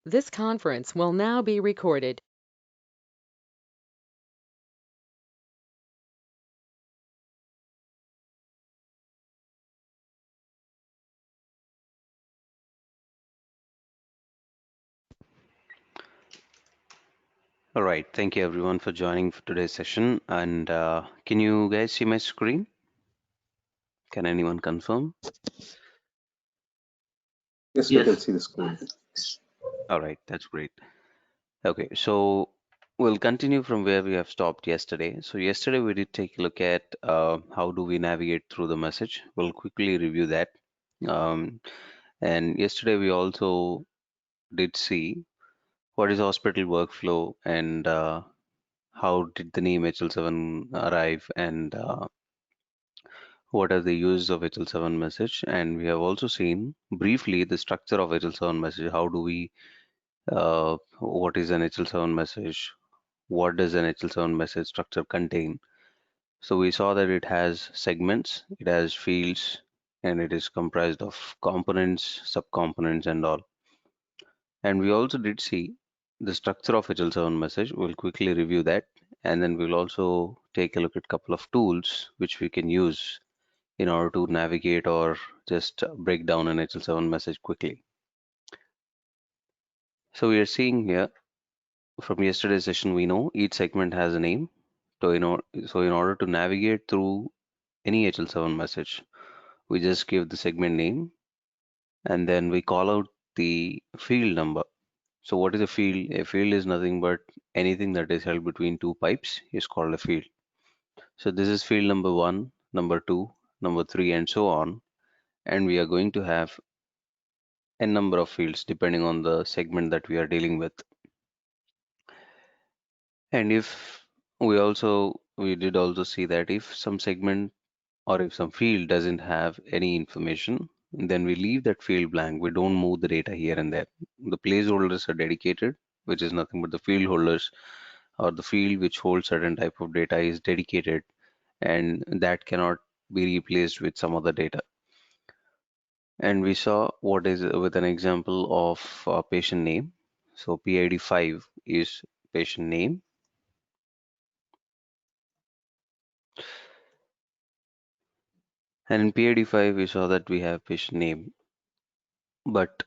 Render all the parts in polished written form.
This conference will now be recorded. All right, thank you everyone for joining for today's session. And can you guys see my screen? Can anyone confirm? Yes, we can see the screen. All right, that's great. Okay, so we'll continue from where we have stopped yesterday. So yesterday we did take a look at how do we navigate through the message. We'll quickly review that. Um, and yesterday we also did see what is hospital workflow and how did the name HL7 arrive and what are the uses of HL7 message. And we have also seen briefly the structure of HL7 message. How do we, what is an HL7 message? What does an HL7 message structure contain? So we saw that it has segments, it has fields, and it is comprised of components, subcomponents, and all. And we also did see the structure of HL7 message. We'll quickly review that, and then we'll also take a look at a couple of tools which we can use in order to navigate or just break down an HL7 message quickly. So we are seeing here from yesterday's session, we know each segment has a name. So in order to navigate through any HL7 message, we just give the segment name and then we call out the field number. So what is a field? A field is nothing but anything that is held between two pipes is called a field. So this is field number 1, number 2, number 3, and so on. And we are going to have a number of fields depending on the segment that we are dealing with. And if we did also see that if some segment or if some field doesn't have any information, then we leave that field blank. We don't move the data here and there. The placeholders are dedicated, which is nothing but the field holders or the field which holds certain type of data is dedicated and that cannot be replaced with some other data. And we saw what is with an example of patient name. So PID 5 is patient name. And in PID 5, we saw that we have patient name. But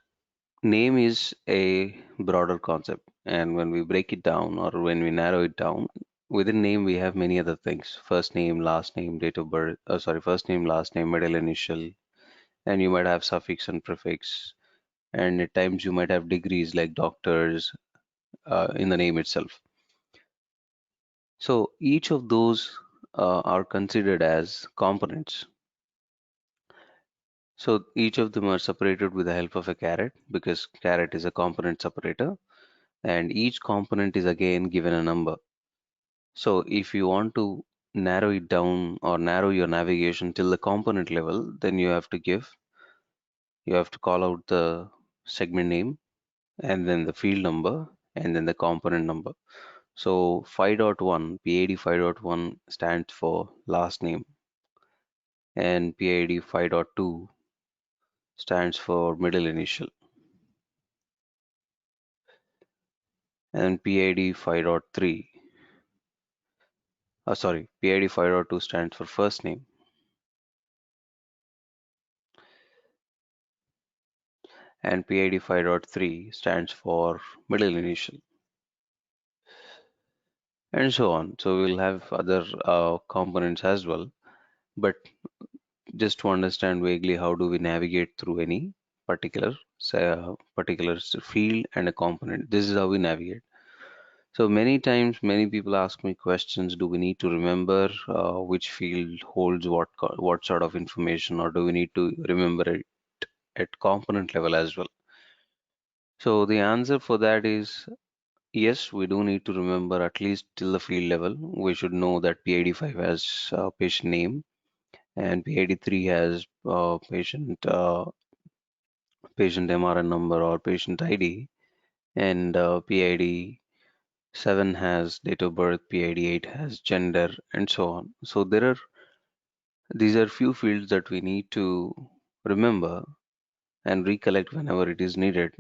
name is a broader concept. And when we break it down or when we narrow it down, within name we have many other things. First name, last name, date of birth, first name, last name, middle initial, and you might have suffix and prefix. And at times you might have degrees like doctors in the name itself. So each of those are considered as components. So each of them are separated with the help of a caret because caret is a component separator and each component is again given a number. So if you want to narrow it down or narrow your navigation till the component level, then you have to call out the segment name and then the field number and then the component number. So 5.1, PID 5.1 stands for last name and PID 5.2 stands for middle initial and PID 5.3 PID 5.2 stands for first name and PID 5.3 stands for middle initial and so on. So we'll have other components as well, but just to understand vaguely how do we navigate through any particular field and a component. This is how we navigate. So many times, many people ask me questions. Do we need to remember which field holds what sort of information, or do we need to remember it at component level as well? So the answer for that is yes, we do need to remember at least till the field level. We should know that PID5 has patient name and PID3 has patient MRN number or patient ID, and PID7 has date of birth, PID8 has gender, and so on. So these are few fields that we need to remember and recollect whenever it is needed.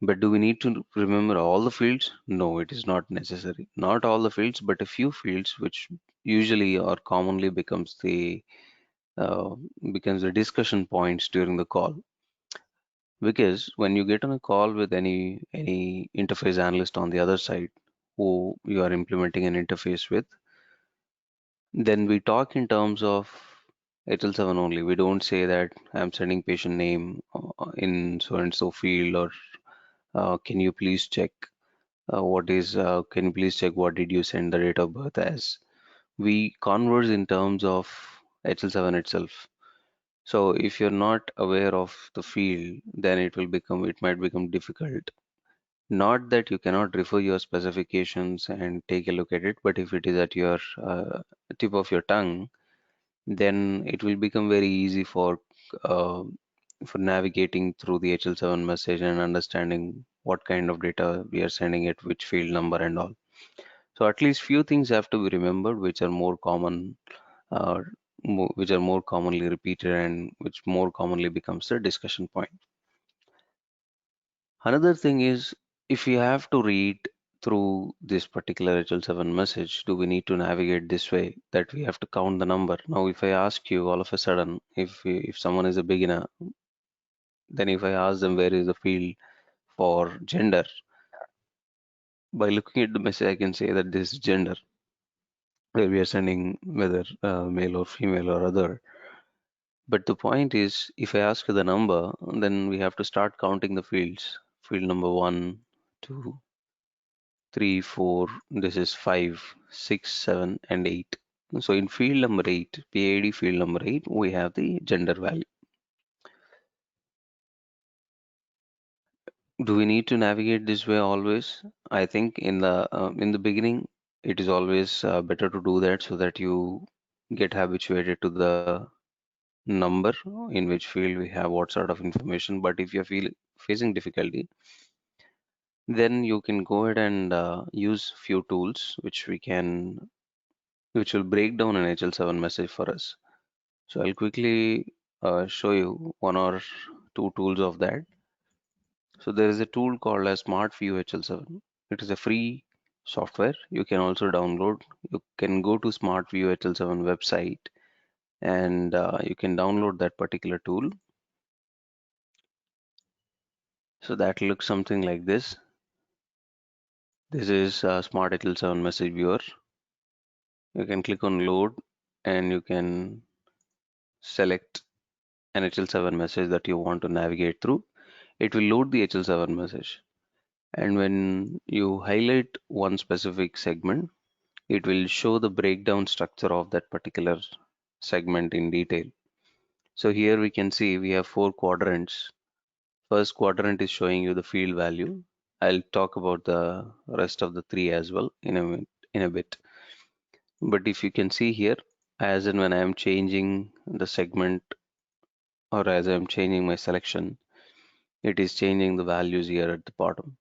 But do we need to remember all the fields? No, it is not necessary. Not all the fields, but a few fields which usually or commonly uh, becomes the discussion points during the call. Because when you get on a call with any interface analyst on the other side who you are implementing an interface with, then we talk in terms of HL7 only. We don't say that I'm sending patient name in so and so field, or can you please check can you please check what did you send the date of birth as? We converse in terms of HL7 itself. So if you're not aware of the field, then it might become difficult. Not that you cannot refer your specifications and take a look at it, but if it is at your tip of your tongue, then it will become very easy uh, for navigating through the HL7 message and understanding what kind of data we are sending it, which field number and all. So at least few things have to be remembered, which are more common, uh, which are more commonly repeated, and which more commonly becomes a discussion point. Another thing is, if you have to read through this particular HL7 message, do we need to navigate this way that we have to count the number? Now, if I ask you all of a sudden, if someone is a beginner, then if I ask them where is the field for gender, by looking at the message, I can say that this is gender, where we are sending whether male or female or other. But the point is, if I ask you the number, then we have to start counting the fields. Field number 1, 2, 3, 4, this is 5, 6, 7, and 8. So in field number 8, PID field number 8, we have the gender value. Do we need to navigate this way always? I think in the beginning, it is always better to do that so that you get habituated to the number in which field we have what sort of information. But if you're facing difficulty, then you can go ahead and use few tools which will break down an HL7 message for us. So I'll quickly show you one or two tools of that. So there is a tool called as Smart View HL7. It is a free software. You can also download. You can go to Smart View HL7 website, and you can download that particular tool. So that looks something like this. This is Smart HL7 message viewer. You can click on load and you can select an HL7 message that you want to navigate through. It will load the HL7 message. And when you highlight one specific segment, it will show the breakdown structure of that particular segment in detail. So here we can see we have 4 quadrants. First quadrant is showing you the field value. I'll talk about the rest of the 3 as well in a bit. But if you can see here, as and when I am changing the segment, or as I'm changing my selection, it is changing the values here at the bottom.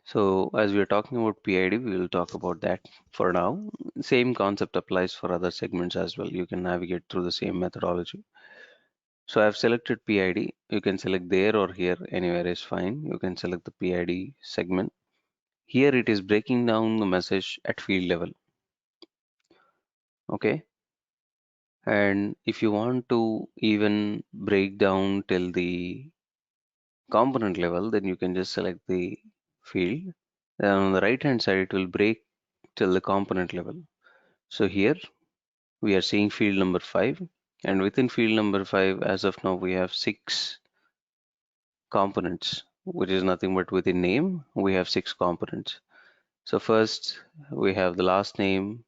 So as we are talking about PID, we will talk about that for now. Same concept applies for other segments as well. You can navigate through the same methodology. So I've selected PID. You can select there or here, anywhere is fine. You can select the PID segment. Here it is breaking down the message at field level. Okay. And if you want to even break down till the component level, then you can just select the field. Then on the right hand side, it will break till the component level. So here we are seeing field number 5, and within field number 5, as of now, we have 6 components, which is nothing but within name, we have 6 components. So first we have the last name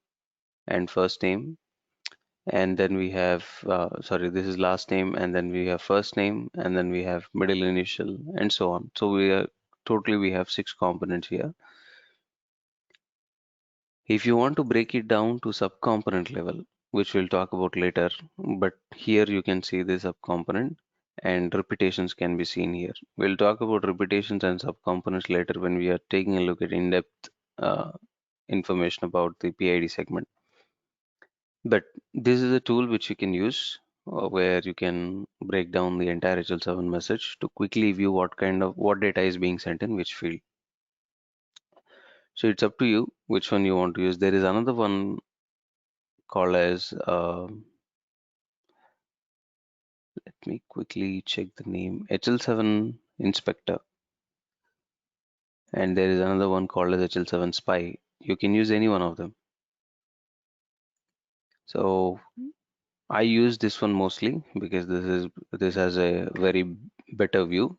and first name, and then we have this is last name, and then we have first name, and then we have middle initial, and so on. So we have 6 components here. If you want to break it down to subcomponent level, which we'll talk about later, but here you can see this subcomponent and repetitions can be seen here. We'll talk about repetitions and subcomponents later when we are taking a look at in-depth uh, information about the PID segment. But this is a tool which you can use where you can break down the entire HL7 message to quickly view what data is being sent in which field. So it's up to you which one you want to use. There is another one called as let me quickly check the name, HL7 Inspector, and there is another one called as HL7 Spy. You can use any one of them. So I use this one mostly because this has a very better view.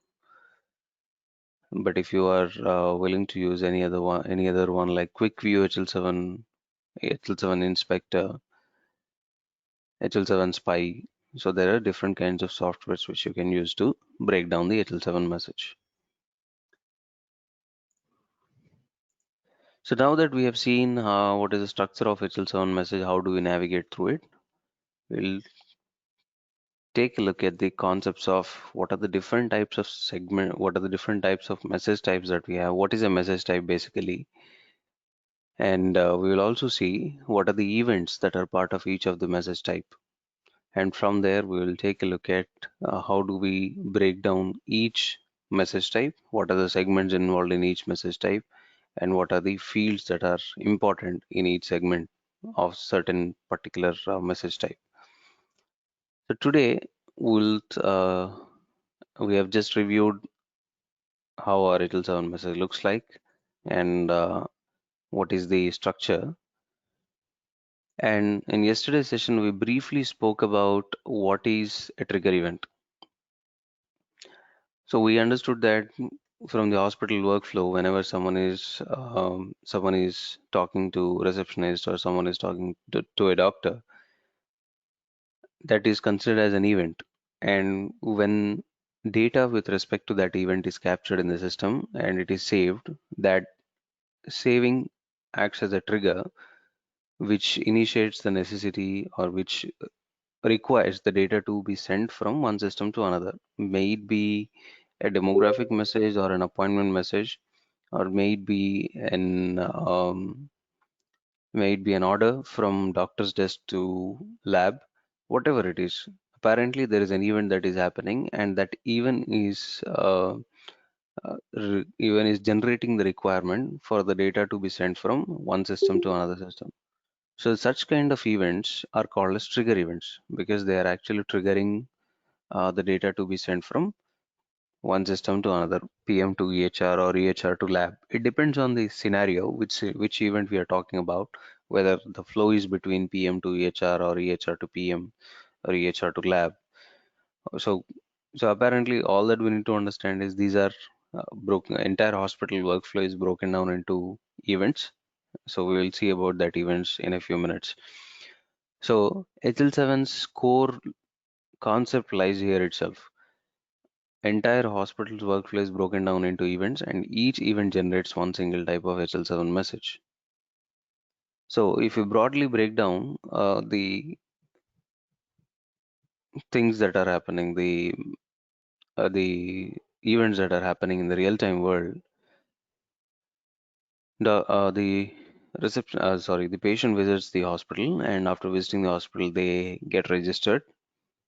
But if you are willing to use any other one like Quick View HL7, HL7 Inspector, HL7 Spy, so there are different kinds of softwares which you can use to break down the HL7 message. So now that we have seen what is the structure of HL7 message, how do we navigate through it, we'll take a look at the concepts of what are the different types of segment, what are the different types of message types that we have, what is a message type basically, and we will also see what are the events that are part of each of the message type. And from there, we will take a look at how do we break down each message type, what are the segments involved in each message type, and what are the fields that are important in each segment of certain particular message type. So today, we have just reviewed how our HL7 message looks like and what is the structure. And in yesterday's session, we briefly spoke about what is a trigger event. So we understood that from the hospital workflow, whenever someone is talking to receptionist or someone is talking to a doctor, that is considered as an event. And when data with respect to that event is captured in the system and it is saved, that saving acts as a trigger which initiates the necessity or which requires the data to be sent from one system to another. May it be a demographic message or an appointment message, or may it be an order from doctor's desk to lab, whatever it is. Apparently, there is an event that is happening, and that even is generating the requirement for the data to be sent from one system to another system. So such kind of events are called as trigger events because they are actually triggering the data to be sent from one system to another, PM to EHR or EHR to lab. It depends on the scenario, which event we are talking about, whether the flow is between PM to EHR or EHR to PM or EHR to lab. So, so apparently all that we need to understand is these are broken, entire hospital workflow is broken down into events. So we will see about that events in a few minutes. So HL7's core concept lies here itself. Entire hospital's workflow is broken down into events, and each event generates one single type of HL7 message. So if you broadly break down the things that are happening, the events that are happening in the real-time world, the the patient visits the hospital, and after visiting the hospital, they get registered,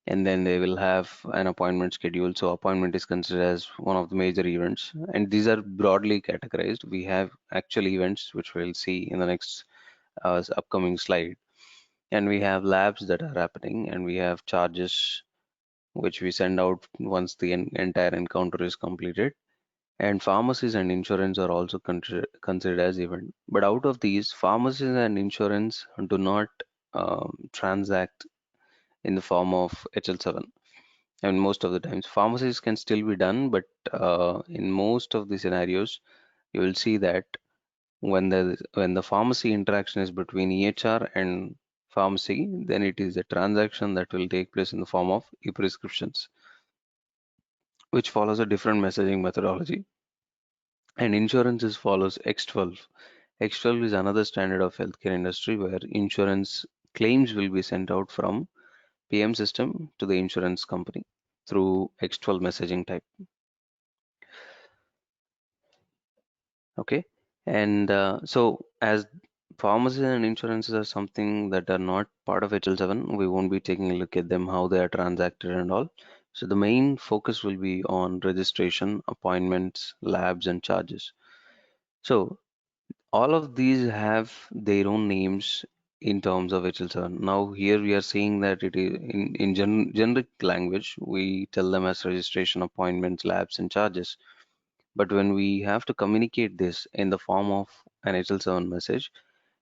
and then they will have an appointment schedule. So appointment is considered as one of the major events, and these are broadly categorized. We have actual events, which we'll see in the next upcoming slide, and we have labs that are happening, and we have charges which we send out once the entire encounter is completed, and pharmacies and insurance are also considered as event. But out of these, pharmacies and insurance do not transact in the form of HL7. And most of the times, pharmacies can still be done, but in most of the scenarios, you will see that when the pharmacy interaction is between EHR and pharmacy, then it is a transaction that will take place in the form of e-prescriptions, which follows a different messaging methodology. And insurances follows X12. X12 is another standard of healthcare industry where insurance claims will be sent out from PM system to the insurance company through X12 messaging type. Okay, and so as Pharmacies and insurances are something that are not part of HL7. We won't be taking a look at them, how they are transacted and all. So the main focus will be on registration, appointments, labs, and charges. So all of these have their own names in terms of HL7. Now here we are saying that it is in generic language, we tell them as registration, appointments, labs, and charges. But when we have to communicate this in the form of an HL7 message,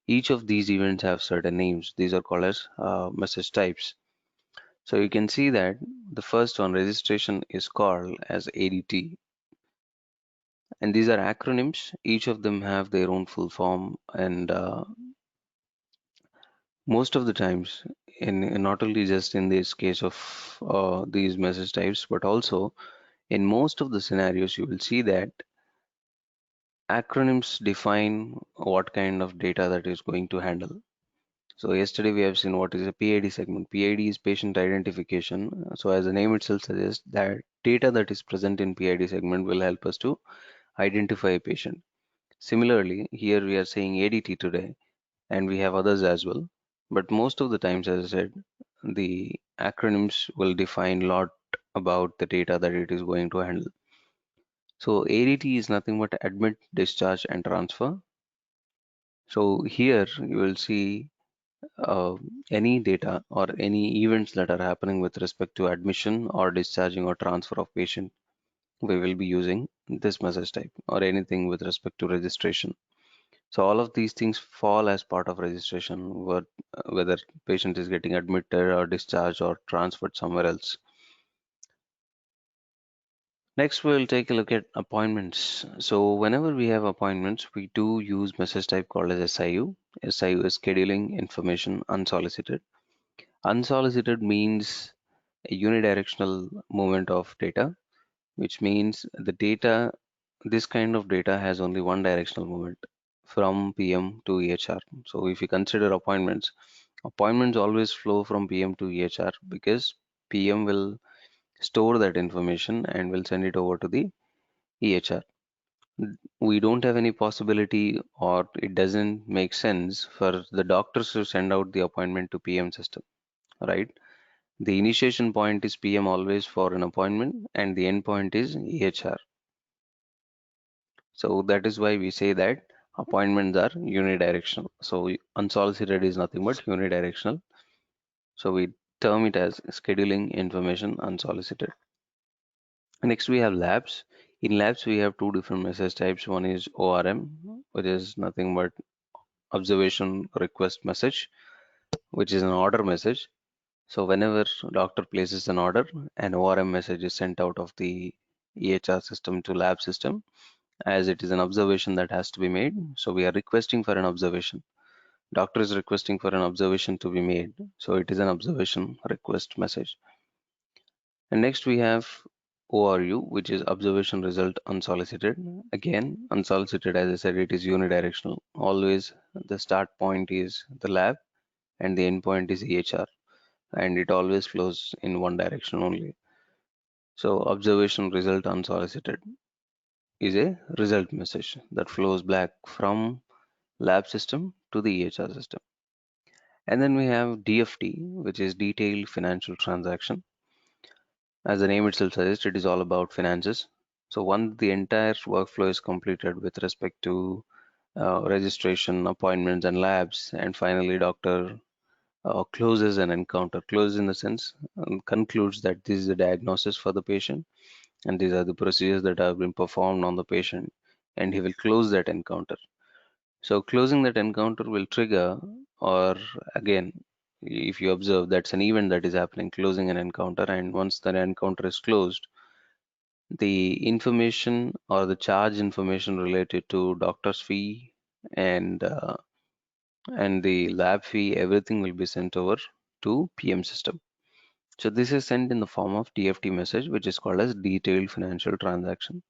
each of these events have certain names. These are called as message types. So you can see that the first one, registration, is called as ADT. And these are acronyms. Each of them have their own full form. And most of the times, in not only just in this case of these message types, but also in most of the scenarios, you will see that acronyms define what kind of data that is going to handle. So yesterday we have seen what is a PID segment. PID is patient identification. So as the name itself suggests, that data that is present in PID segment will help us to identify a patient. Similarly, here we are saying ADT today, and we have others as well. But most of the times, as I said, the acronyms will define a lot about the data that it is going to handle. So ADT is nothing but admit, discharge, and transfer. So here you will see uh, any data or any events that are happening with respect to admission or discharging or transfer of patient, we will be using this message type, or anything with respect to registration. So all of these things fall as part of registration, whether patient is getting admitted or discharged or transferred somewhere else. Next, we'll take a look at appointments. So whenever we have appointments, we do use message type called as SIU. SIU is scheduling information unsolicited. Unsolicited means a unidirectional movement of data, which means the data, this kind of data has only one directional movement from PM to EHR. So if you consider appointments, appointments always flow from PM to EHR because PM will store that information and will send it over to the EHR. We don't have any possibility, or it doesn't make sense for the doctors to send out the appointment to PM system, right? The initiation point is PM always for an appointment, and the end point is EHR. So that is why we say that appointments are unidirectional. So unsolicited is nothing but unidirectional. So we term it as scheduling information unsolicited. Next we have labs. In labs we have two different message types. One is ORM, which is nothing but observation request message, which is an order message. So whenever doctor places an order, an ORM message is sent out of the EHR system to lab system, as it is an observation that has to be made. So we are requesting for an observation. Doctor is requesting for an observation to be made. So it is an observation request message. And next we have ORU, which is observation result unsolicited. Again, unsolicited, as I said, it is unidirectional. Always the start point is the lab and the end point is EHR, and it always flows in one direction only. So observation result unsolicited is a result message that flows back from lab system to the EHR system. And then we have DFT, which is detailed financial transaction. As the name itself suggests, it is all about finances. So once the entire workflow is completed with respect to registration, appointments, and labs, and finally doctor closes an encounter. Closes in the sense concludes that this is a diagnosis for the patient, and these are the procedures that have been performed on the patient, and he will close that encounter. So closing that encounter will trigger, or again, if you observe, that's an event that is happening, closing an encounter, and once the encounter is closed, the information or the charge information related to doctor's fee and the lab fee, everything will be sent over to PM system. So this is sent in the form of DFT message, which is called as detailed financial transaction.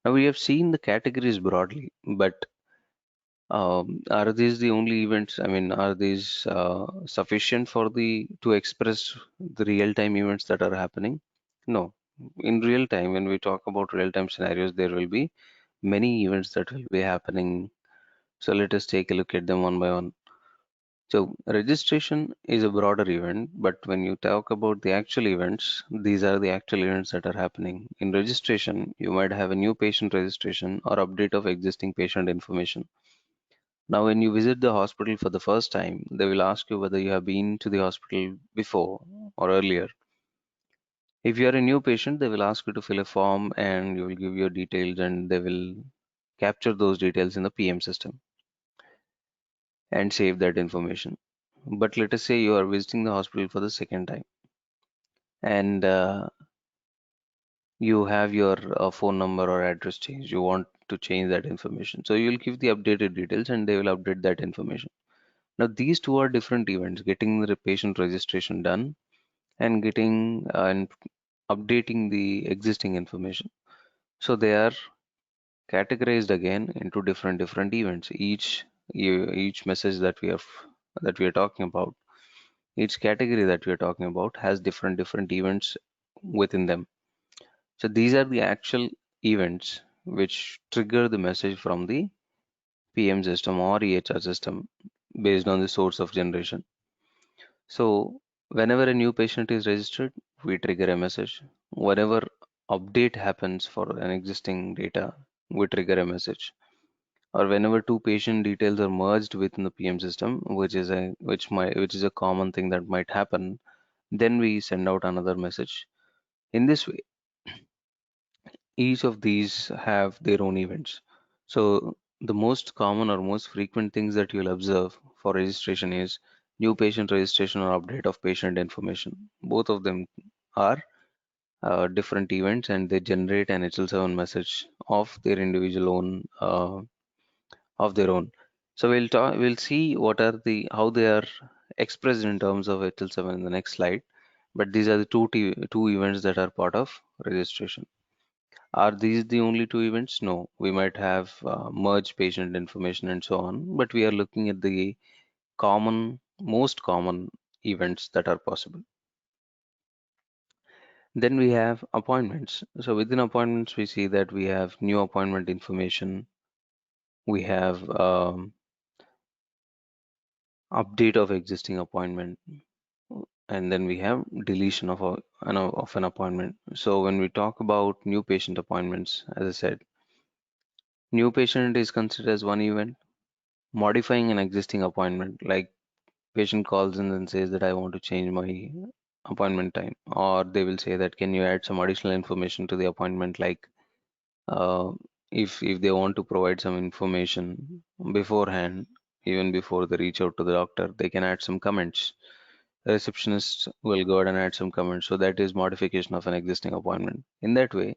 Now we have seen the categories broadly, but are these the only events? I mean, are these sufficient for the to express the real-time events that are happening? No. In real time, when we talk about real-time scenarios, there will be many events that will be happening So let us take a look at them one by one. So registration is a broader event, but when you talk about the actual events, these are the actual events that are happening. In registration, you might have a new patient registration or update of existing patient information. Now, when you visit the hospital for the first time, they will ask you whether you have been to the hospital before or earlier. If you are a new patient, they will ask you to fill a form and you will give your details and they will capture those details in the PM system and save that information. But let us say you are visiting the hospital for the second time and you have your phone number or address changed. You want to change that information. So you will give the updated details and they will update that information. Now, these two are different events, getting the patient registration done and getting and updating the existing information. So they are categorized again into different events. Each message that we are talking about, each category that we are talking about has different events within them. So these are the actual events which trigger the message from the PM system or EHR system based on the source of generation. So whenever a new patient is registered, we trigger a message. Whenever update happens for an existing data, we trigger a message. Or whenever two patient details are merged within the PM system, which is a common thing that might happen, then we send out another message. In this way, each of these have their own events. So the most common or most frequent things that you'll observe for registration is new patient registration or update of patient information. Both of them are different events and they generate an HL7 message of their individual own of their own. So we'll see what are how they are expressed in terms of HL7 in the next slide. But these are the two events that are part of registration. Are these the only two events? No, we might have merged patient information and so on, but we are looking at the most common events that are possible. Then we have appointments. So within appointments, we see that we have new appointment information. We have update of existing appointment, and then we have deletion of an appointment. So when we talk about new patient appointments, as I said, new patient is considered as one event. Modifying an existing appointment, like patient calls in and says that I want to change my appointment time, or they will say that can you add some additional information to the appointment, like uh, if they want to provide some information beforehand, even before they reach out to the doctor, they can add some comments. The receptionist will go ahead and add some comments. So that is modification of an existing appointment. In that way,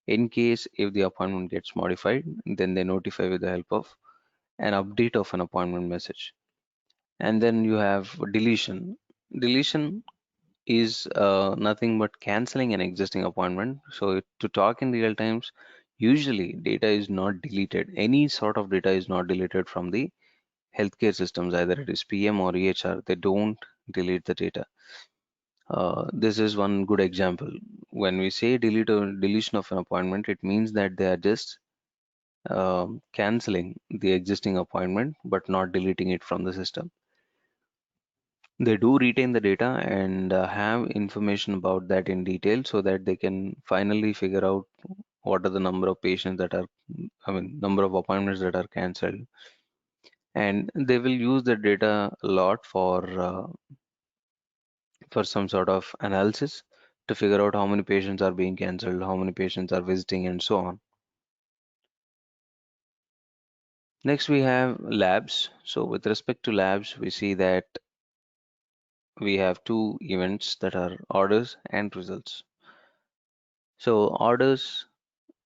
in case if the appointment gets modified, then they notify with the help of an update of an appointment message. And then you have deletion. Deletion is nothing but canceling an existing appointment. So to talk in real times, usually data is not deleted. Any sort of data is not deleted from the healthcare systems, either it is PM or EHR. They don't delete the data. This is one good example. When we say delete or deletion of an appointment, it means that they are just canceling the existing appointment, but not deleting it from the system. They do retain the data and have information about that in detail so that they can finally figure out what are the number of patients that are, I mean, number of appointments that are cancelled. And they will use the data a lot for some sort of analysis to figure out how many patients are being cancelled, how many patients are visiting, and so on. Next, we have labs. So with respect to labs, we see that we have two events that are orders and results. So orders,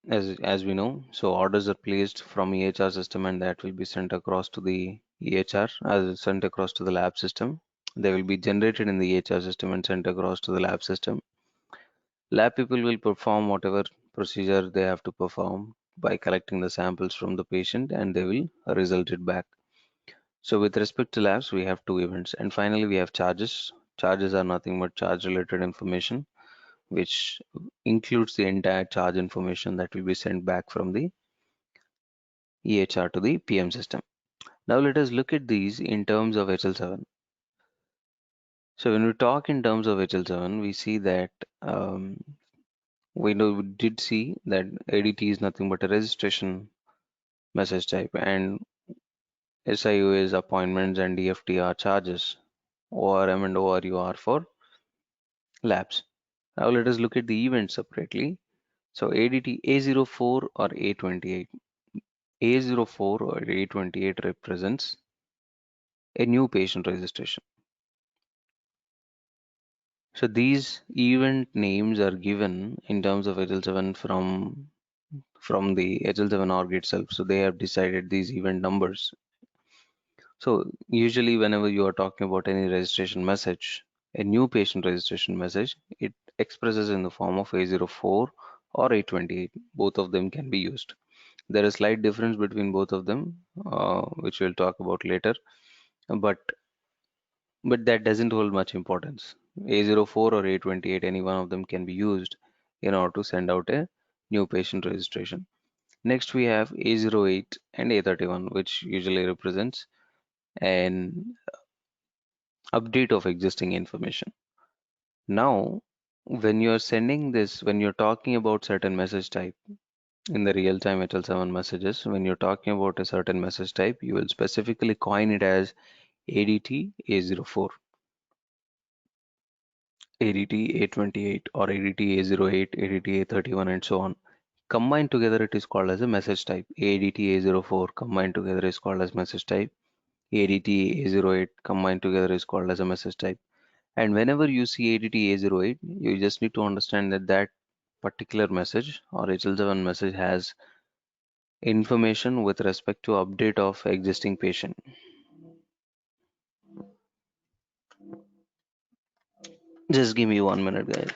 as we know, so orders are placed from EHR system and that will be sent across to the EHR, as sent across to the lab system. They will be generated in the EHR system and sent across to the lab system. Lab people will perform whatever procedure they have to perform by collecting the samples from the patient and they will result it back. So with respect to labs, we have two events. And finally, we have charges. Charges are nothing but charge related information, which includes the entire charge information that will be sent back from the EHR to the PM system. Now let us look at these in terms of HL7. So when we talk in terms of HL7, we see that um, we did see that ADT is nothing but a registration message type, and SIU is appointments and DFT are charges. ORM and ORU are for labs. Now let us look at the events separately. So ADT A04 or A28. A04 or A28 represents a new patient registration. So these event names are given in terms of HL7 from the HL7 org itself. So they have decided these event numbers. So usually whenever you are talking about any registration message, a new patient registration message, it expresses in the form of A04 or A28. Both of them can be used. There is slight difference between both of them, which we'll talk about later, but that doesn't hold much importance. A04 or A28, any one of them can be used in order to send out a new patient registration. Next, we have A08 and A31, which usually represents an update of existing information. Now, when you're sending this, when you're talking about certain message type in the real-time HL7 messages, when you're talking about a certain message type, you will specifically coin it as ADT A04, ADT A28, or ADT A08, ADT A31, and so on. Combined together, it is called as a message type. ADT A04 combined together is called as message type. ADT A08 combined together is called as a message type. And whenever you see ADT A08, you just need to understand that that particular message or HL7 message has information with respect to update of existing patient. Just give me 1 minute, guys.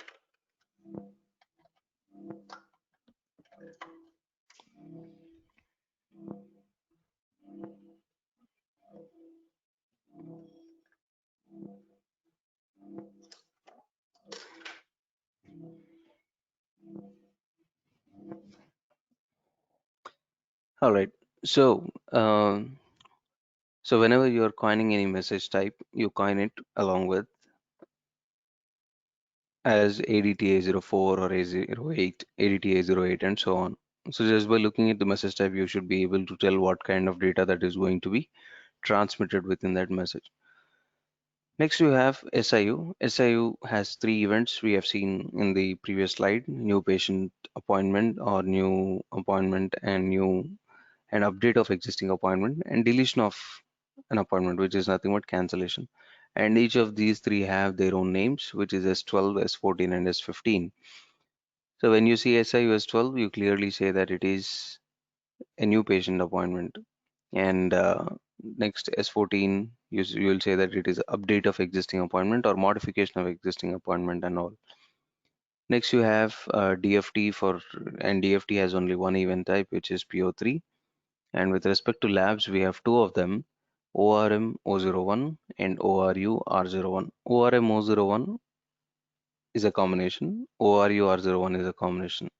All right. So, so whenever you are coining any message type, you coin it along with as ADT A04 or A08, ADT A08, and so on. So just by looking at the message type, you should be able to tell what kind of data that is going to be transmitted within that message. Next, you have SIU. SIU has three events we have seen in the previous slide: new patient appointment or new appointment and new an update of existing appointment and deletion of an appointment, which is nothing but cancellation. And each of these three have their own names, which is S12, S14, and S15. So when you see SIU S12, you clearly say that it is a new patient appointment. And next S14, you'll say that it is update of existing appointment or modification of existing appointment and all. Next you have DFT and DFT has only one event type, which is PO3. And with respect to labs, we have two of them, ORM O01 and ORU R01. ORM O01 is a combination, ORU R01 is a combination.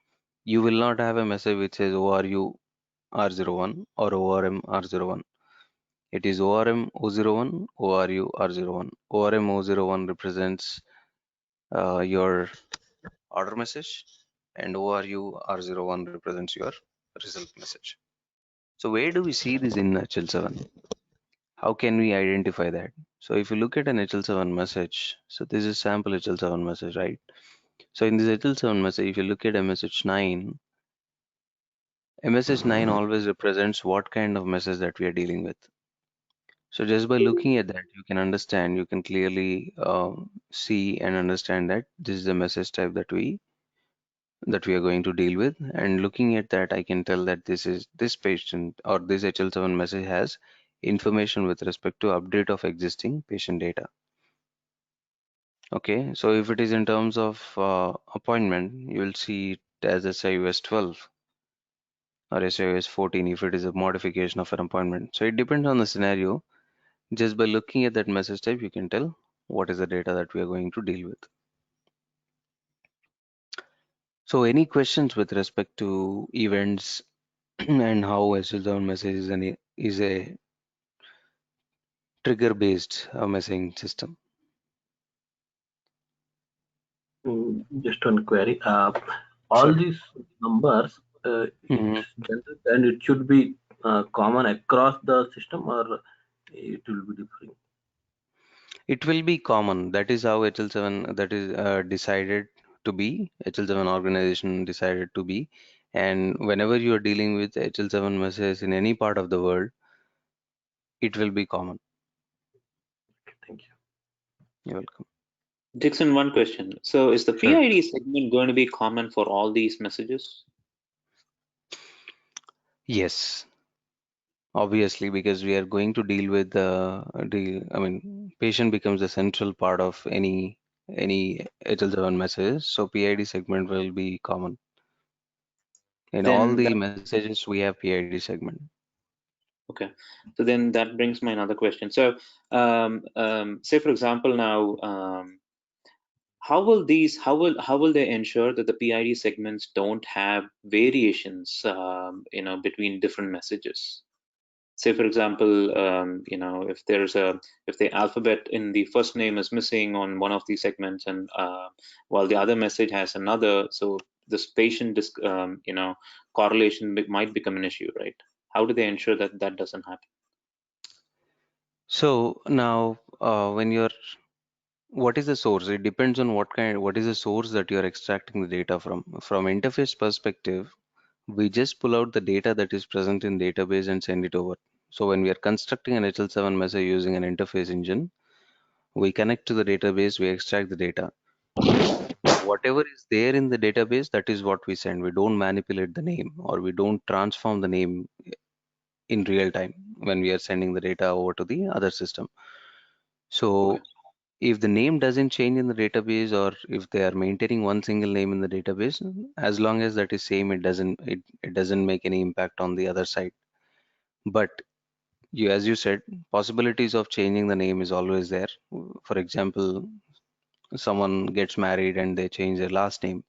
You will not have a message which says ORU R01 or ORM R01. It is ORM O01, ORU R01. ORM O01 represents your order message, and ORU R01 represents your result message. So where do we see this in HL7? How can we identify that? So if you look at an HL7 message, so this is sample HL7 message, right? So in this HL7 message, if you look at MSH9 always represents what kind of message that we are dealing with. So just by looking at that, you can understand, you can clearly see and understand that this is the message type that we are going to deal with. And looking at that, I can tell that this patient or this HL7 message has information with respect to update of existing patient data. Okay, so if it is in terms of appointment, you will see it as SIUS 12 or SIUS 14 if it is a modification of an appointment. So it depends on the scenario. Just by looking at that message type, you can tell what is the data that we are going to deal with. So any questions with respect to events and how SL7 message is trigger-based messaging system. Just one query. All Sure. these numbers, Mhm. it's generic and it should be common across the system, or it will be different. It will be common. That is how HL7 that is decided to be. HL7 organization decided to be. And whenever you are dealing with HL7 messages in any part of the world, it will be common. Thank you. You're welcome. Dixon, one question. So is the Sure. PID segment going to be common for all these messages? Yes, obviously, because we are going to deal with patient becomes the central part of any HL7 messages. So PID segment will be common. In all Then the that, messages, we have PID segment. okay. So then that brings my another question. So say for example now, how will they ensure that the PID segments don't have variations, between different messages? Say for example, if the alphabet in the first name is missing on one of these segments, and while the other message has another, so this correlation might become an issue, right? How do they ensure that that doesn't happen? So now, what is the source? It depends on what is the source that you're extracting the data from. From interface perspective, we just pull out the data that is present in database and send it over. So when we are constructing an HL7 message using an interface engine, we connect to the database, we extract the data. Whatever is there in the database, that is what we send. We don't manipulate the name or we don't transform the name in real time when we are sending the data over to the other system. Okay. So if the name doesn't change in the database or if they are maintaining one single name in the database, as long as that is same, it doesn't make any impact on the other side. But as you said, possibilities of changing the name is always there. For example, someone gets married and they change their last name,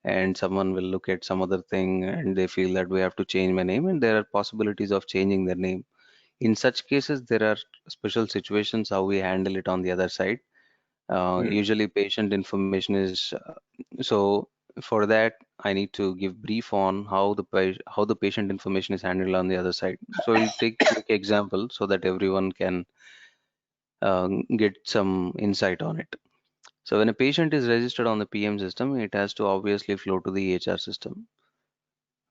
and someone will look at some other thing and they feel that we have to change my name, and there are possibilities of changing their name. In such cases, there are special situations how we handle it on the other side. Usually patient information is so for that I need to give brief on how the patient information is handled on the other side. So we'll take quick example so that everyone can get some insight on it. So when a patient is registered on the PM system, it has to obviously flow to the EHR system,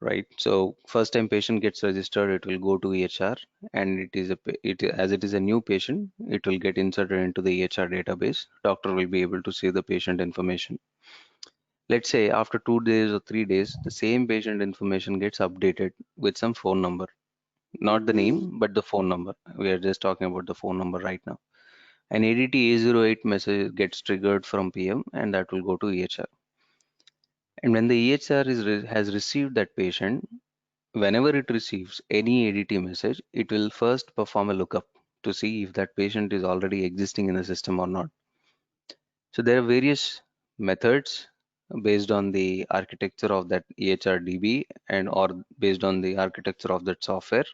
right? So first time patient gets registered, it will go to EHR, and as it is a new patient, it will get inserted into the EHR database. Doctor will be able to see the patient information. Let's say after 2 days or 3 days, the same patient information gets updated with some phone number, not the name, but the phone number. We are just talking about the phone number right now. An ADT A08 message gets triggered from PM, and that will go to EHR. And when the EHR has received that patient, whenever it receives any ADT message, it will first perform a lookup to see if that patient is already existing in the system or not. So there are various methods based on the architecture of that EHR DB and or based on the architecture of that software.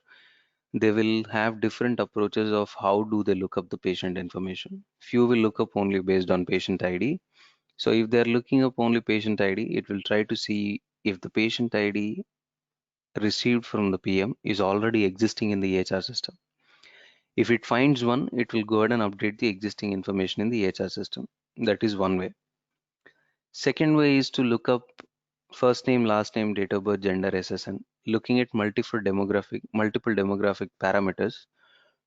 They will have different approaches of how do they look up the patient information. Few will look up only based on patient ID. So if they're looking up only patient ID, it will try to see if the patient ID received from the PM is already existing in the EHR system. If it finds one, it will go ahead and update the existing information in the EHR system. That is one way. Second way is to look up first name, last name, date of birth, gender, SSN, looking at multiple demographic parameters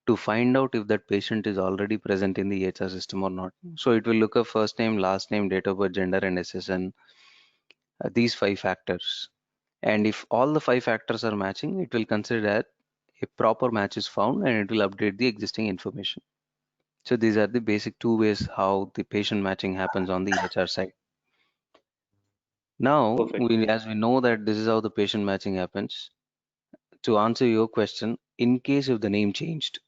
to find out if that patient is already present in the EHR system or not. So it will look up first name, last name, date of birth, gender, and SSN, these 5 factors. And if all the 5 factors are matching, it will consider that a proper match is found and it will update the existing information. So these are the basic 2 ways how the patient matching happens on the EHR side. Now, Perfect. as we know that this is how the patient matching happens, to answer your question, in case if the name changed,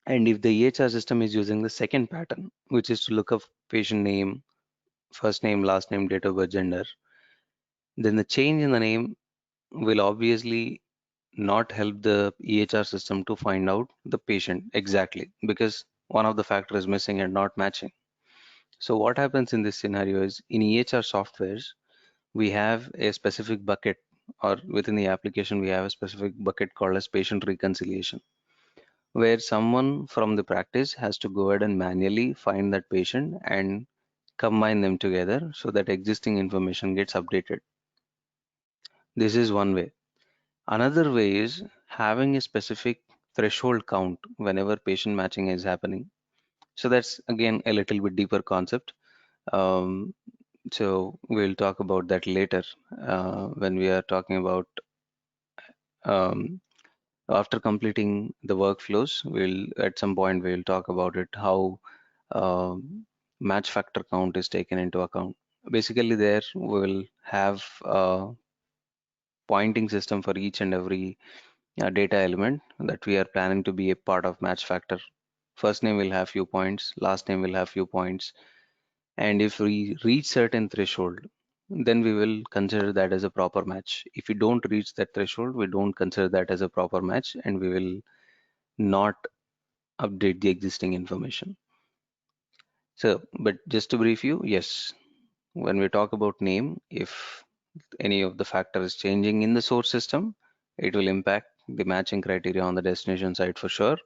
and if the EHR system is using the second pattern, which is to look up patient name, first name, last name, date of birth, gender, then the change in the name will obviously not help the EHR system to find out the patient exactly, because one of the factor is missing and not matching. So what happens in this scenario is, in EHR softwares, we have a specific bucket, or within the application, we have a specific bucket called as patient reconciliation, where someone from the practice has to go ahead and manually find that patient and combine them together so that existing information gets updated. This is one way. Another way is having a specific threshold count whenever patient matching is happening. So that's again a little bit deeper concept. Um, so we'll talk about that later when we are talking about um, after completing the workflows. We'll at some point we'll talk about it, how match factor count is taken into account. Basically, there we will have a pointing system for each and every data element that we are planning to be a part of match factor. First name will have few points, last name will have few points, and if we reach certain threshold, then we will consider that as a proper match. If we don't reach that threshold, we don't consider that as a proper match, and we will not update the existing information. So, but just to brief you, yes, when we talk about name, if any of the factor is changing in the source system, it will impact the matching criteria on the destination side for sure.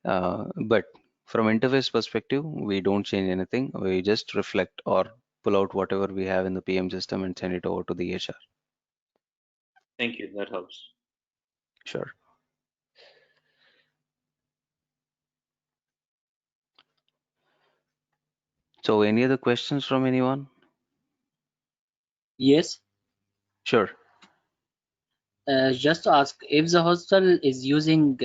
But from interface perspective, we don't change anything. We just reflect or pull out whatever we have in the PM system and send it over to the HR. Thank you. That helps. Sure. So any other questions from anyone? Yes. Sure. Just to ask, if the hospital is using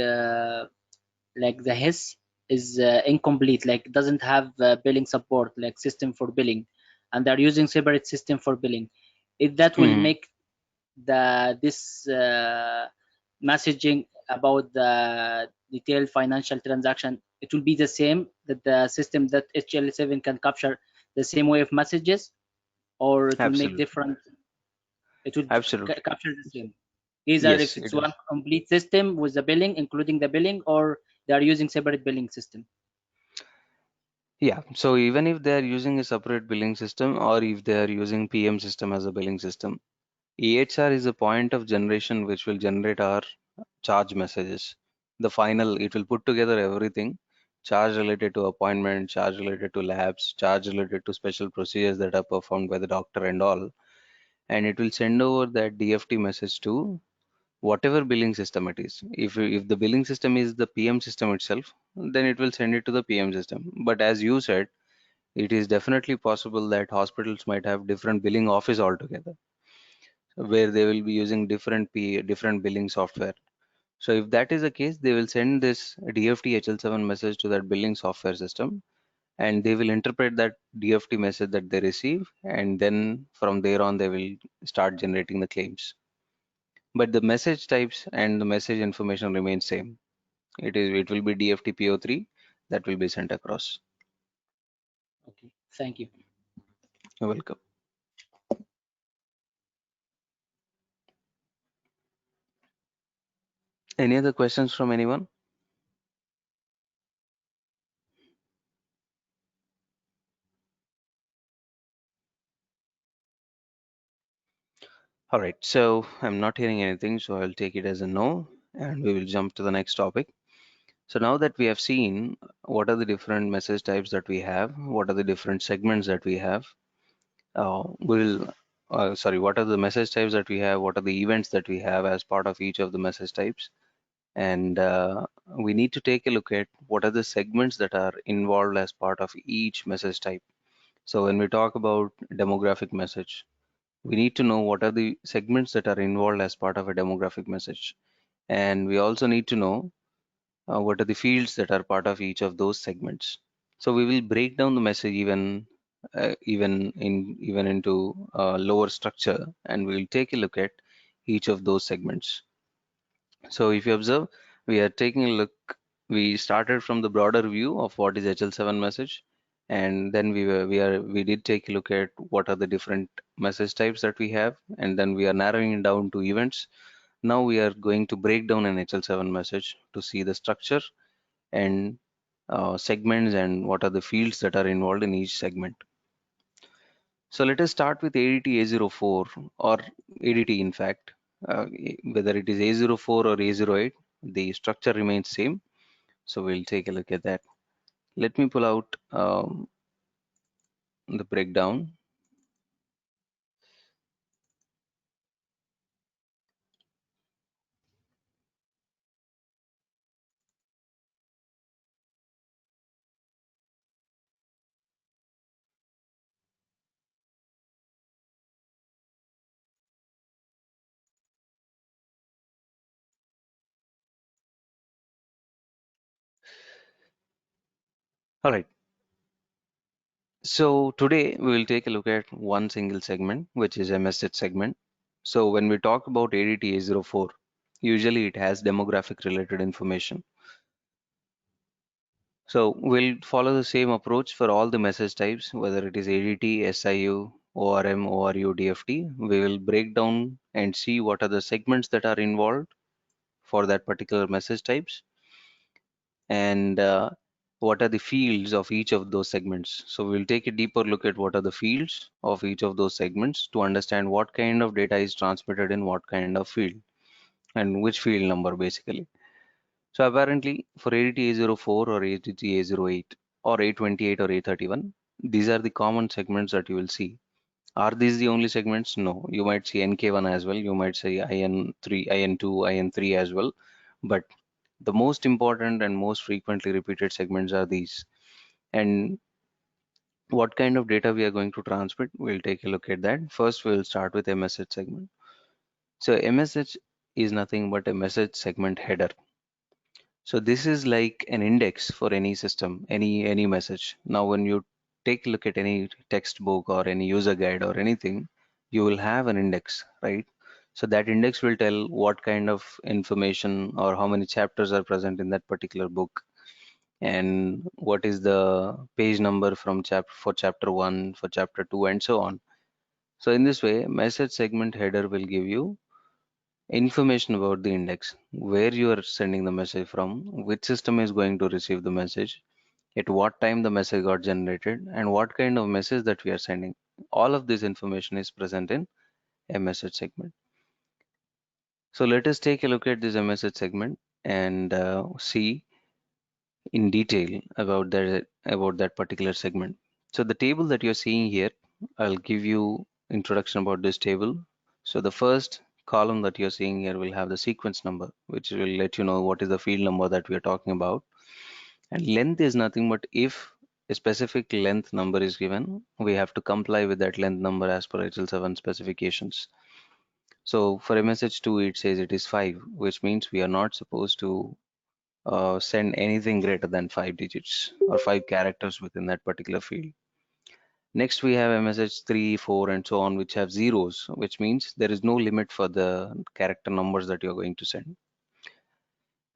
like the HIS is incomplete, like doesn't have billing support, like system for billing, and they're using separate system for billing, if that will Mhm. make this messaging about the detailed financial transaction, it will be the same, that the system that HL7 can capture the same way of messages, or it will make Absolutely. different, it will Absolutely. capture the same, either Yes, if it's it one is. complete system with the billing, including the billing, or they are using separate billing system. Yeah. So even if they are using a separate billing system, or if they are using PM system as a billing system, EHR is a point of generation which will generate our charge messages. The final, it will put together everything, charge related to appointment, charge related to labs, charge related to special procedures that are performed by the doctor and all. And it will send over that DFT message to whatever billing system it is. If the billing system is the PM system itself, then it will send it to the PM system. But as you said, it is definitely possible that hospitals might have different billing office altogether, where they will be using different billing software. So if that is the case, they will send this DFT HL7 message to that billing software system, and they will interpret that DFT message that they receive, and then from there on they will start generating the claims. But the message types and the message information remain same. It will be DFT PO3 that will be sent across. Okay, thank you. You're welcome. Any other questions from anyone? All right, so I'm not hearing anything, so I'll take it as a no, and we will jump to the next topic. So now that we have seen what are the different message types that we have, what are the different segments that we have, what are the message types that we have, what are the events that we have as part of each of the message types, and we need to take a look at what are the segments that are involved as part of each message type. So when we talk about demographic message, we need to know what are the segments that are involved as part of a demographic message. And we also need to know what are the fields that are part of each of those segments. So we will break down the message even into lower structure, and we will take a look at each of those segments. So if you observe, we are taking a look. We started from the broader view of what is HL7 message, and then we did take a look at what are the different message types that we have, and then we are narrowing it down to events. Now we are going to break down an HL7 message to see the structure and segments and what are the fields that are involved in each segment. So let us start with ADT A04 or ADT in fact. Whether it is A04 or A08, the structure remains same. So we'll take a look at that. Let me pull out the breakdown. All right. So today we will take a look at one single segment, which is MSH segment. So when we talk about ADT A04, usually it has demographic related information. So we'll follow the same approach for all the message types, whether it is ADT, SIU, ORM, ORU, DFT. We will break down and see what are the segments that are involved for that particular message types, and what are the fields of each of those segments. So we'll take a deeper look at what are the fields of each of those segments to understand what kind of data is transmitted in what kind of field and which field number basically. So apparently for ADT A04 or ADT A08 or A28 or A31, these are the common segments that you will see. Are these the only segments? No, you might see NK1 as well. You might say IN3, IN2, IN3 as well. But the most important and most frequently repeated segments are these. And what kind of data we are going to transmit, we'll take a look at that. First, we'll start with a message segment. So a message is nothing but a message segment header. So this is like an index for any system, any message. Now, when you take a look at any textbook or any user guide or anything, you will have an index, right? So that index will tell what kind of information or how many chapters are present in that particular book, and what is the page number from chapter 1, for chapter 2, and so on. So in this way, message segment header will give you information about the index, where you are sending the message from, which system is going to receive the message, at what time the message got generated, and what kind of message that we are sending. All of this information is present in a message segment. So let us take a look at this message segment and see in detail about that particular segment. So the table that you're seeing here, I'll give you introduction about this table. So the first column that you're seeing here will have the sequence number, which will let you know what is the field number that we are talking about. And length is nothing but if a specific length number is given, we have to comply with that length number as per HL7 specifications. So for MSH2, it says it is 5, which means we are not supposed to send anything greater than 5 digits or 5 characters within that particular field. Next, we have MSH3, 4, and so on, which have zeros, which means there is no limit for the character numbers that you're going to send.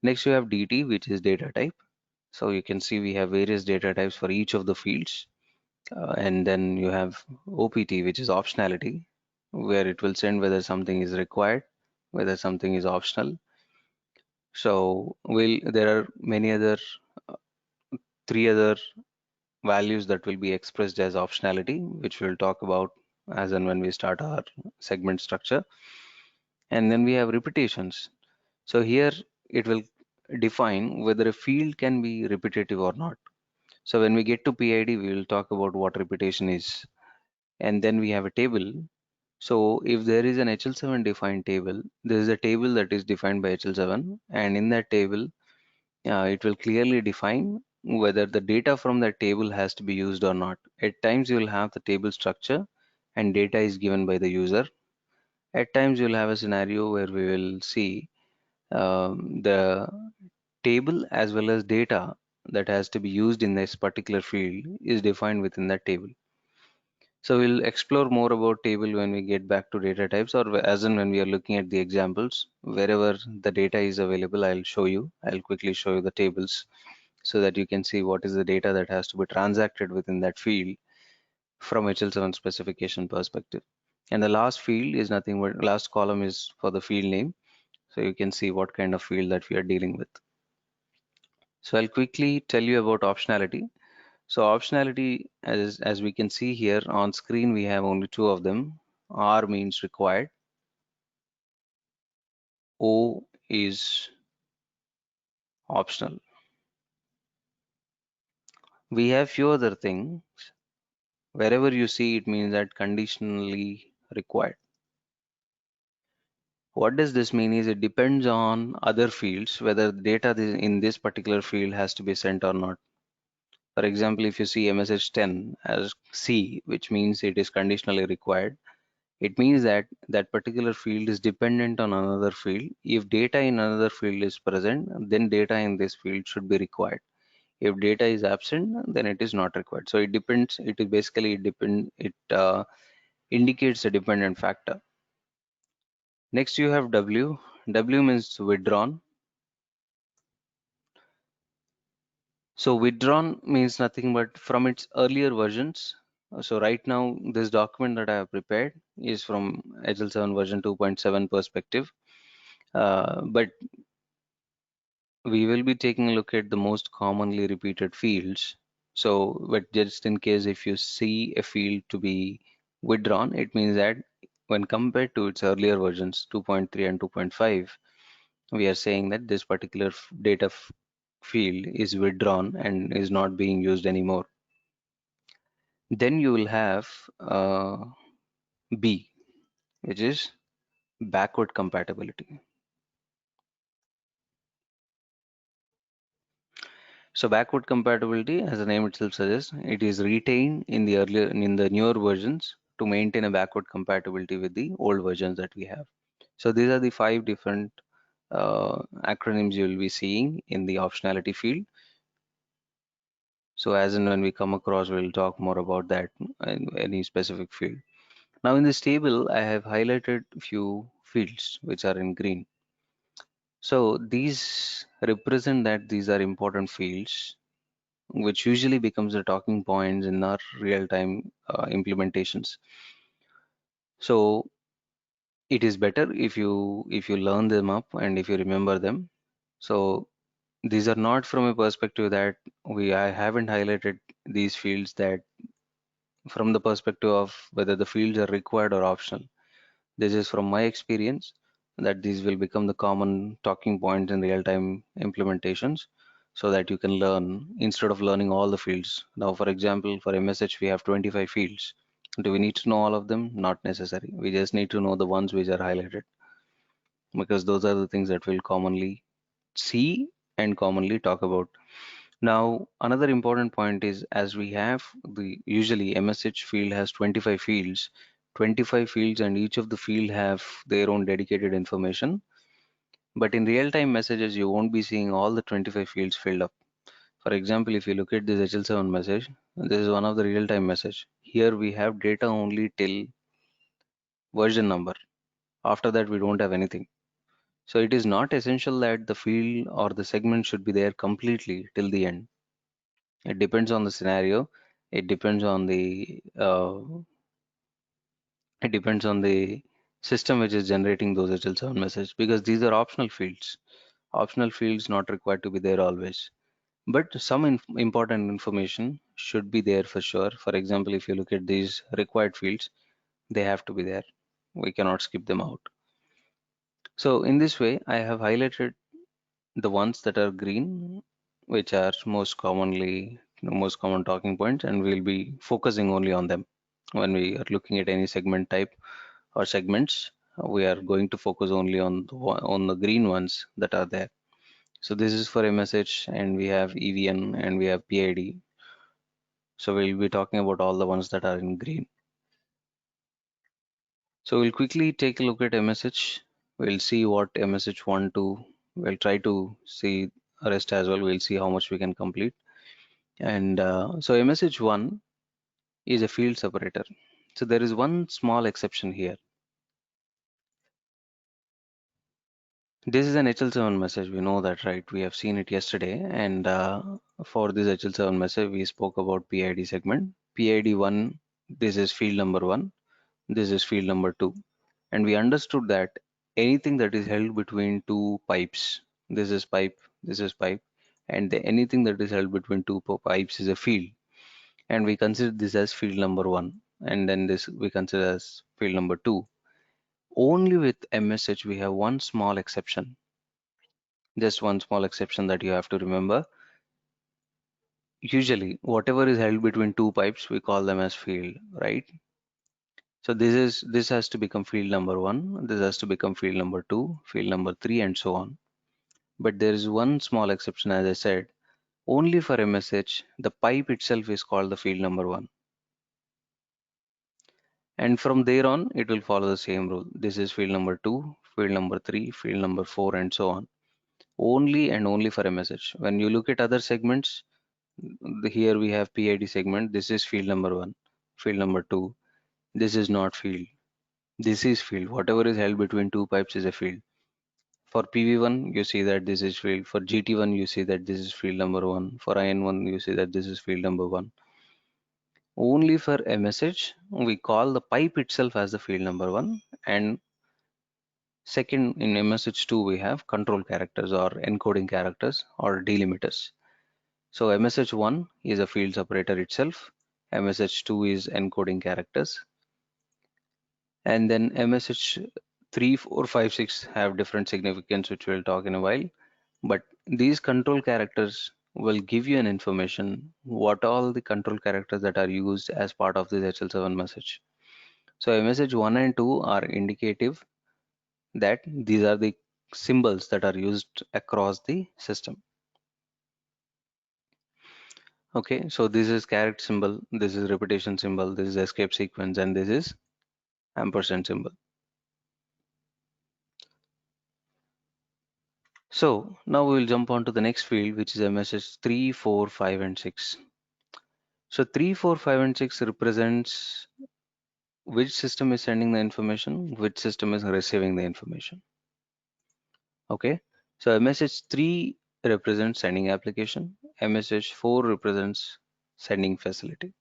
Next, you have DT, which is data type. So you can see we have various data types for each of the fields. And then you have OPT, which is optionality, where it will send whether something is required, whether something is optional. So there are many other, 3 other values that will be expressed as optionality, which we'll talk about as and when we start our segment structure. And then we have repetitions. So here it will define whether a field can be repetitive or not. So when we get to PID, we will talk about what repetition is. And then we have a table. So if there is an HL7 defined table, there is a table that is defined by HL7, and in that table, it will clearly define whether the data from that table has to be used or not. At times you will have the table structure and data is given by the user. At times you will have a scenario where we will see the table as well as data that has to be used in this particular field is defined within that table. So we'll explore more about table when we get back to data types, or as and when we are looking at the examples. Wherever the data is available, I'll quickly show you the tables so that you can see what is the data that has to be transacted within that field from HL7 specification perspective. And the last field is nothing but, last column is for the field name, So you can see what kind of field that we are dealing with. So I'll quickly tell you about optionality. So optionality, as we can see here on screen, we have only two of them. R means required. O is optional. We have few other things. Wherever you see it means that conditionally required. What does this mean is it depends on other fields whether data in this particular field has to be sent or not. For example, if you see msh10 as C, which means it is conditionally required, it means that that particular field is dependent on another field. If data in another field is present, then data in this field should be required. If data is absent, then it is not required. So it depends. It is basically indicates a dependent factor. Next you have W. W means withdrawn. So withdrawn means nothing but from its earlier versions. So right now this document that I have prepared is from HL7 version 2.7 perspective. But we will be taking a look at the most commonly repeated fields. So, but just in case if you see a field to be withdrawn, it means that when compared to its earlier versions 2.3 and 2.5, we are saying that this particular data field is withdrawn and is not being used anymore. Then you will have B, which is backward compatibility. So backward compatibility, as the name itself suggests, it is retained in the newer versions to maintain a backward compatibility with the old versions that we have. So these are the 5 different acronyms you will be seeing in the optionality field. So as and when we come across, we'll talk more about that in any specific field. Now in this table, I have highlighted a few fields which are in green. So these represent that these are important fields which usually becomes the talking points in our real-time implementations. So it is better if you learn them up and if you remember them. So these are not from a perspective that I haven't highlighted these fields that from the perspective of whether the fields are required or optional. This is from my experience that these will become the common talking points in real-time implementations so that you can learn instead of learning all the fields. Now, for example, for a message, we have 25 fields. Do we need to know all of them? Not necessary. We just need to know the ones which are highlighted because those are the things that we'll commonly see and commonly talk about. Now, another important point is as we have usually MSH field has 25 fields, 25 fields and each of the field have their own dedicated information. But in real-time messages, you won't be seeing all the 25 fields filled up. For example, if you look at this HL7 message, this is one of the real-time message. Here we have data only till version number. After that, we don't have anything. So it is not essential that the field or the segment should be there completely till the end. It depends on the scenario. It depends on the system which is generating those HL7 messages because these are optional fields. Optional fields not required to be there always. But some important information should be there for sure. For example, if you look at these required fields, they have to be there. We cannot skip them out. So in this way, I have highlighted the ones that are green, which are most common talking points, and we'll be focusing only on them when we are looking at any segment type or segments. We are going to focus only on the green ones that are there. So this is for a message, and we have EVN and we have PID. So we'll be talking about all the ones that are in green. So we'll quickly take a look at a message. We'll see what a message 1 to. We'll try to see rest as well. We'll see how much we can complete. And so a message 1 is a field separator. So there is one small exception here. This is an HL7 message. We know that, right? We have seen it yesterday. And for this HL7 message, we spoke about PID segment. PID 1, this is field number 1. This is field number 2. And we understood that anything that is held between two pipes. This is pipe, this is pipe, and anything that is held between two pipes is a field. And we consider this as field number 1, and then this we consider as field number 2. Only with MSH we have one small exception. Just one small exception that you have to remember. Usually, whatever is held between two pipes, we call them as field, right? So this has to become field number 1, this has to become field number 2, field number 3, and so on. But there is one small exception, as I said. Only for MSH, the pipe itself is called the field number 1. And from there on, it will follow the same rule. This is field number 2, field number 3, field number 4, and so on. Only and only for MSH. When you look at other segments, here we have PID segment. This is field number 1, field number 2. This is not field. This is field. Whatever is held between two pipes is a field. For PV1, you see that this is field. For GT1, you see that this is field number 1. For IN1, you see that this is field number 1. Only for MSH, we call the pipe itself as the field number 1. And second, in MSH2, we have control characters or encoding characters or delimiters. So MSH1 is a field separator itself. MSH2 is encoding characters. And then MSH3, 4, 5, 6 have different significance, which we'll talk in a while. But these control characters will give you an information what all the control characters that are used as part of this HL7 message. So MSH1 and 2 are indicative that these are the symbols that are used across the system. Okay, so this is caret symbol, this is repetition symbol, this is escape sequence, and this is ampersand symbol. So now we will jump on to the next field, which is MSH 3, 4, 5, and 6. So 3, 4, 5, and 6 represents which system is sending the information, which system is receiving the information. Okay, so MSH 3 represents sending application, MSH 4 represents sending facility.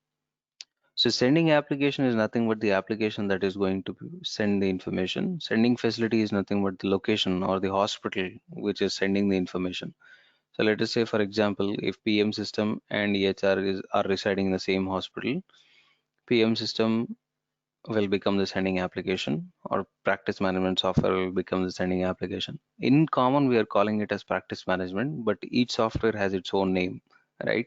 So sending application is nothing but the application that is going to send the information. Sending facility is nothing but the location or the hospital which is sending the information. So let us say, for example, if PM system and EHR are residing in the same hospital, PM system will become the sending application, or practice management software will become the sending application. In common, we are calling it as practice management, but each software has its own name, right?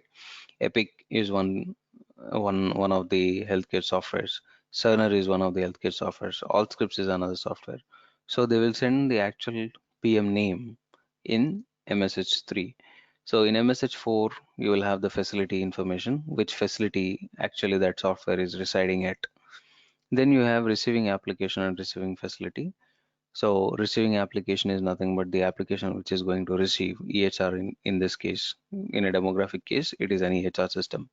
Epic is one of the healthcare softwares. Cerner is one of the healthcare softwares. Allscripts is another software. So they will send the actual PM name in MSH3. So in MSH4, you will have the facility information, which facility actually that software is residing at. Then you have receiving application and receiving facility. So receiving application is nothing but the application which is going to receive EHR in this case. In a demographic case, it is an EHR system.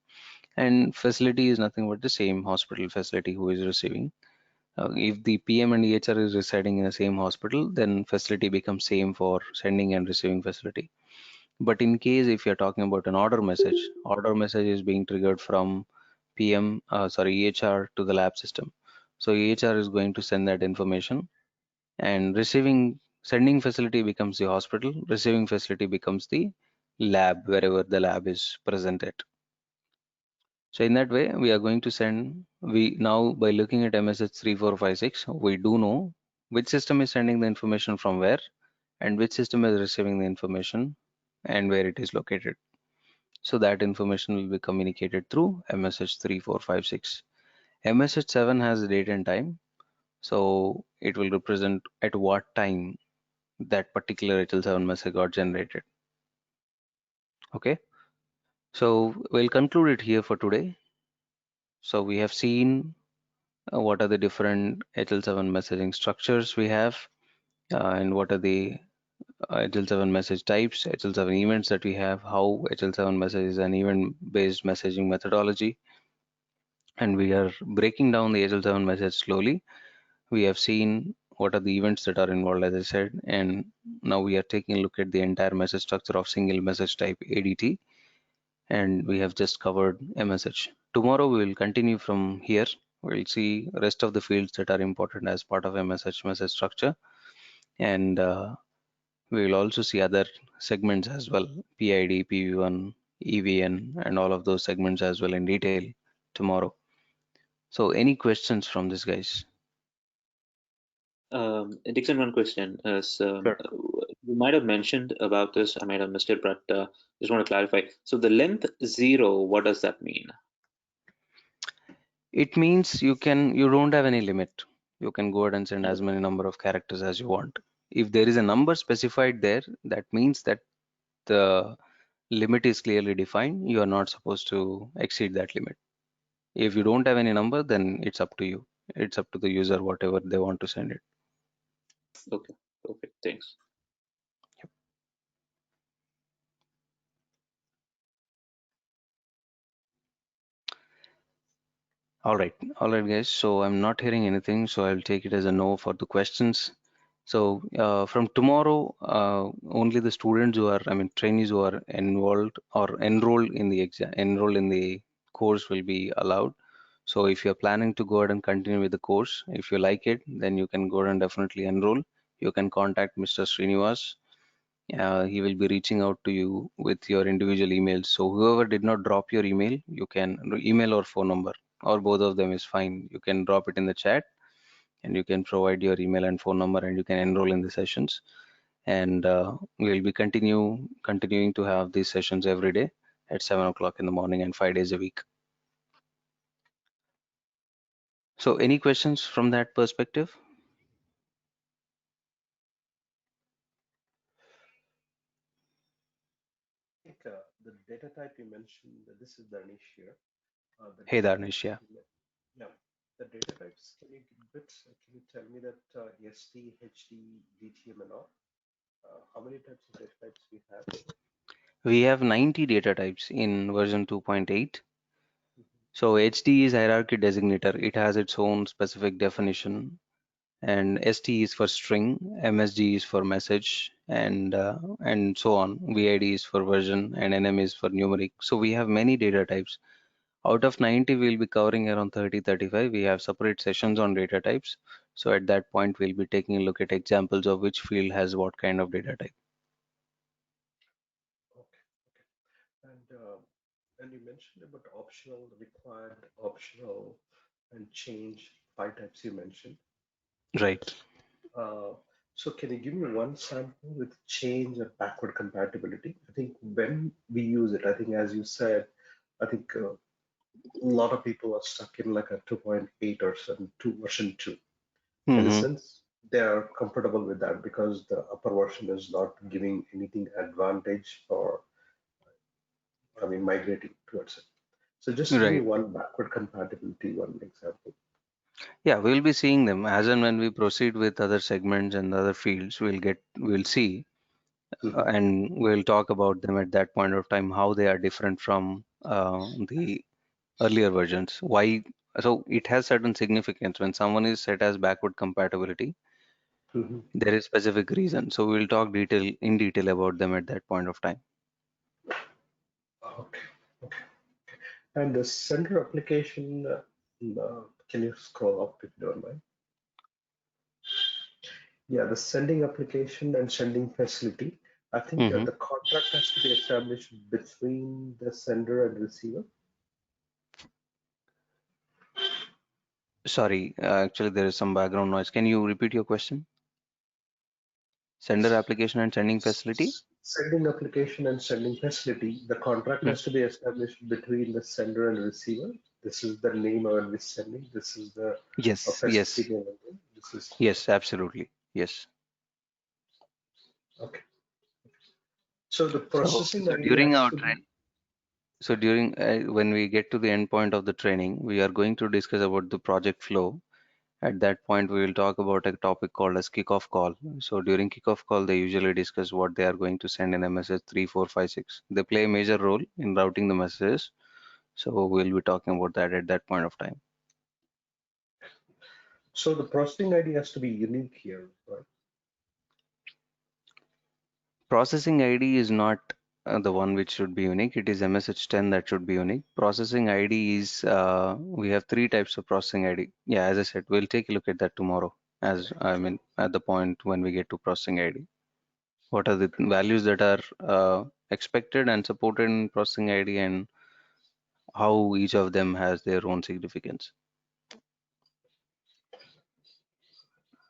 And facility is nothing but the same hospital facility who is receiving. If the PM and EHR is residing in the same hospital, then facility becomes same for sending and receiving facility. But in case if you're talking about an order message is being triggered from EHR to the lab system. So EHR is going to send that information, and sending facility becomes the hospital, receiving facility becomes the lab, wherever the lab is present at. So in that way, we are going to send, now by looking at MSH 3, 4, 5, 6, we do know which system is sending the information from where, and which system is receiving the information and where it is located. So that information will be communicated through MSH 3, 4, 5, 6. MSH 7 has date and time. So it will represent at what time that particular HL7 message got generated. Okay. So we'll conclude it here for today. So we have seen what are the different HL7 messaging structures we have, and what are the HL7 message types, HL7 events that we have, how HL7 message is an event-based messaging methodology. And we are breaking down the HL7 message slowly. We have seen what are the events that are involved, as I said, and now we are taking a look at the entire message structure of single message type ADT, and we have just covered a message. Tomorrow we will continue from here. We'll see rest of the fields that are important as part of a message structure. and we will also see other segments as well, PID, PV1, EVN, and all of those segments as well in detail tomorrow. So any questions from this, guys? Dixon, one question is, Sure. you might have mentioned about this, I might have missed it, but just want to clarify. So the length 0, what does that mean? It means you don't have any limit. You can go ahead and send as many number of characters as you want. If there is a number specified there, that means that the limit is clearly defined. You are not supposed to exceed that limit. If you don't have any number, then it's up to you. It's up to the user, whatever they want to send it. Okay, perfect, thanks. All right, guys. So I'm not hearing anything, so I'll take it as a no for the questions. So from tomorrow, only the students who are, trainees who are involved or enrolled in the course will be allowed. So if you're planning to go ahead and continue with the course, if you like it, then you can go ahead and definitely enroll. You can contact Mr. Srinivas. He will be reaching out to you with your individual emails. So whoever did not drop your email, you can email or phone number, or both of them is fine. You can drop it in the chat, and you can provide your email and phone number, and you can enroll in the sessions. And we'll be continuing to have these sessions every day at 7 o'clock in the morning and 5 days a week. So any questions from that perspective? I think the data type you mentioned, this is Danish here. Hey, Darnish, yeah. Yeah, the data types, can you tell me that ST, HD, DTM and all? How many types of data types we have? We have 90 data types in version 2.8. So HD is hierarchy designator. It has its own specific definition. And ST is for string, MSG is for message, and so on. VID is for version, and NM is for numeric. So we have many data types. Out of 90, we'll be covering around 30, 35. We have separate sessions on data types. So at that point, we'll be taking a look at examples of which field has what kind of data type. Okay. And you mentioned about optional, required, optional, and change, 5 types you mentioned. Right. So can you give me one sample with change or backward compatibility? I think when we use it, I think as you said, I think a lot of people are stuck in like a 2.8 or some version 2. In a sense, they are comfortable with that because the upper version is not giving anything advantage for, migrating towards it. So just give me Right. one backward compatibility, one example. Yeah, we'll be seeing them as and when we proceed with other segments and other fields. We'll see, and we'll talk about them at that point of time, how they are different from the earlier versions. Why? So it has certain significance when someone is set as backward compatibility. There is specific reason. So we'll talk in detail about them at that point of time. Okay. And the sender application, can you scroll up if you don't mind? Yeah, the sending application and sending facility. I think the contract has to be established between the sender and receiver. Sorry, actually there is some background noise. Can you repeat your question? Sender application and sending facility? Sending application and sending facility, the contract has to be established between the sender and receiver. This is the name I will be sending. This is the Yes, facility name. This is yes, absolutely. Yes. okay. So the So processing ID during has our to be. when we get to the end point of the training, we are going to discuss about the project flow. At that point, we will talk about a topic called as kickoff call. So during kickoff call, they usually discuss what they are going to send in a message 3, 4, 5, 6. They play a major role in routing the messages. So we'll be talking about that at that point of time. So the processing ID has to be unique here, right? Processing ID is not the one which should be unique. It is MSH10 that should be unique. Processing ID is, we have 3 types of processing ID. Yeah, as I said, we'll take a look at that tomorrow as I mean at the point when we get to processing ID? What are the values that are expected and supported in processing ID, and how each of them has their own significance?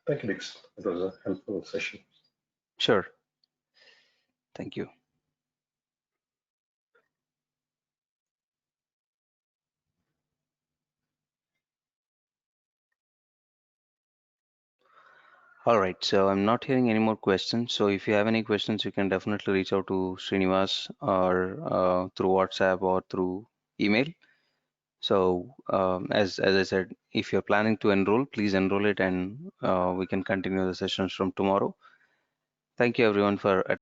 Thank you, Dix. It was a helpful session. Sure. Thank you. All right, so I'm not hearing any more questions. So if you have any questions, you can definitely reach out to Srinivas or through WhatsApp or through email. So as I said, if you're planning to enroll, please enroll it, and we can continue the sessions from tomorrow. Thank you everyone for